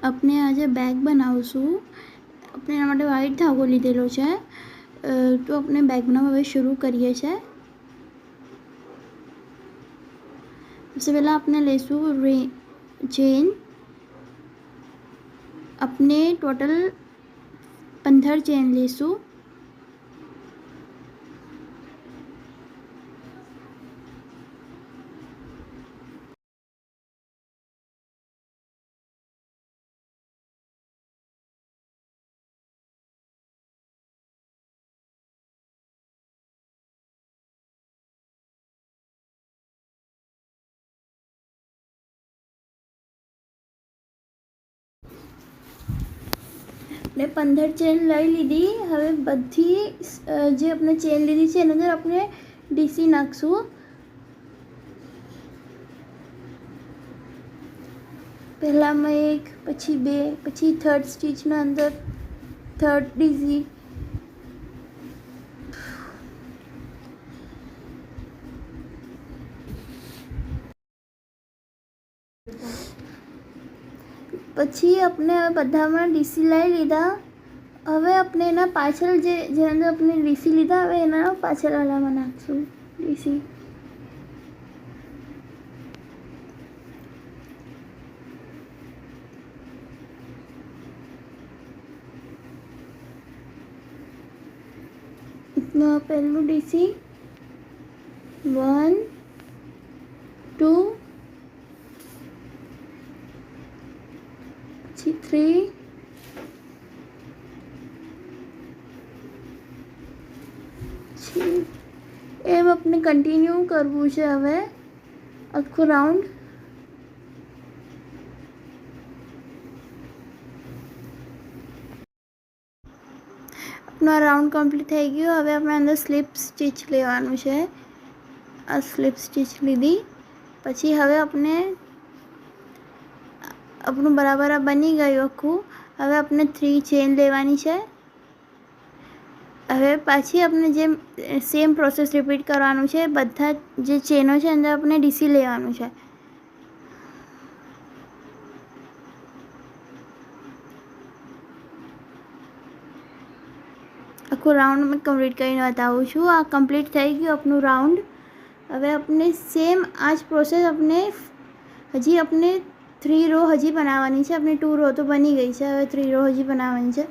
આપણે આજે બેગ બનાવશું. આપણે એના માટે વ્હાઈટ ધાગો લીધેલો છે. તો આપણે બેગ બનાવવા હવે શરૂ કરીએ છીએ. सबसे पहला अपने लेसूँ चेन. अपने टोटल 15 चेन लेसूँ. ने 15 चेन લઈ લીધી. હવે બધી જે આપણે ચેન લીધી છે એની અંદર આપણે ડીસી નાખશું. પહેલામાં એક, પછી બે, પછી થર્ડ સ્ટીચના અંદર થર્ડ ડીસી, પછી આપણે બધામાં ડીસી લઈ લીધા. હવે આપણે એના પાછળ જેના અંદર આપણે ડીસી લીધા, હવે એના પાછળ વાળામાં નાખશું ડીસી. પહેલું ડીસી 1 2 પછી 3 એમ આપણે કન્ટિન્યુ કરવું છે. હવે આખું રાઉન્ડ આપનો રાઉન્ડ કમ્પ્લીટ થઈ ગયો. હવે આપણે અંદર સ્લીપ સ્ટીચ લેવાનું છે. આ સ્લીપ સ્ટીચ લીધી પછી હવે આપણું બરાબર આ બની ગયું આખું. હવે આપણે 3 ચેન લેવાની છે. હવે પાછી આપણે જેમ સેમ પ્રોસેસ રિપીટ કરવાનું છે. બધા જે ચેનો છે અંદર આપણે ડીસી લેવાનું છે. આખું રાઉન્ડ મેં કમ્પ્લીટ કરીને બતાવું છું. આ કમ્પ્લીટ થઈ ગયું આપણું રાઉન્ડ. હવે આપણે સેમ આ જ પ્રોસેસ હજી આપણે 3 રો હજી બનાવવાની છે. આપણી 2 રો તો બની ગઈ છે. હવે 3 રો હજી બનાવવાની છે.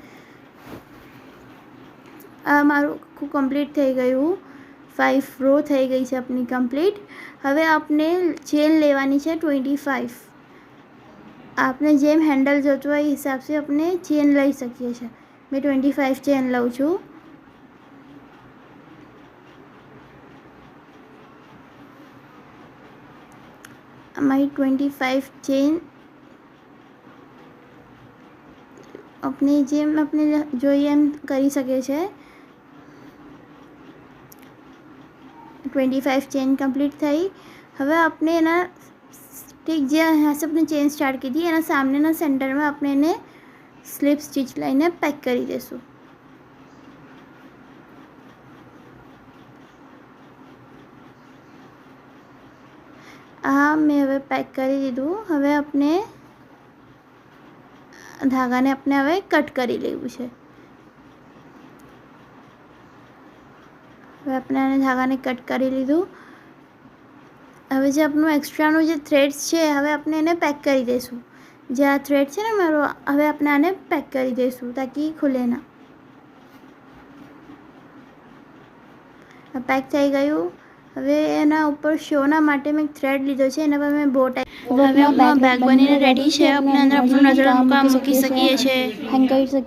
આ મારું આખું કમ્પ્લીટ થઈ ગયું. 5 રો થઈ ગઈ છે આપણી કમ્પ્લીટ. હવે આપણે ચેન લેવાની છે 25. આપણે જેમ હેન્ડલ જોતું હોય એ હિસાબથી આપણે ચેન લઈ શકીએ છીએ. મેં 25 ચેન લઉં છું. અમારી 25 ચેન આપણે જેમ આપણે જોઈએ એમ કરી શકીએ છીએ. 25 चेन कंप्लीट थी. હવે આપણે એના ઠીક જે यहाँ से अपने चेन स्टार्ट की थी એના સામેના સેન્ટર में આપણે એને સ્લીપ સ્ટીચ લઈને પેક કરી દઈશું. આ મેં હવે પેક કરી દીધું. હવે આપણે ધાગાને આપણે હવે કટ કરી લેવું છે. હવે આપણે આને ધાગાને કટ કરી લીધું. હવે જે આપણું એક્સ્ટ્રાનું જે થ્રેડ્સ છે હવે આપણે એને પેક કરી દઈશું. જે આ થ્રેડ છે ને મારો, હવે આપણે આને પેક કરી દઈશું તાકી ખુલે ના. પેક થઈ ગયું. હવે એના ઉપર શોના માટે મેં થ્રેડ લીધો છે. એના પર મેં બો ટાઈપ. હવે આપણો બેગ બનીને રેડી છે. આપણે અંદર આપણું નજર મૂકી શકીએ છીએ. હેંગ કરી શકીએ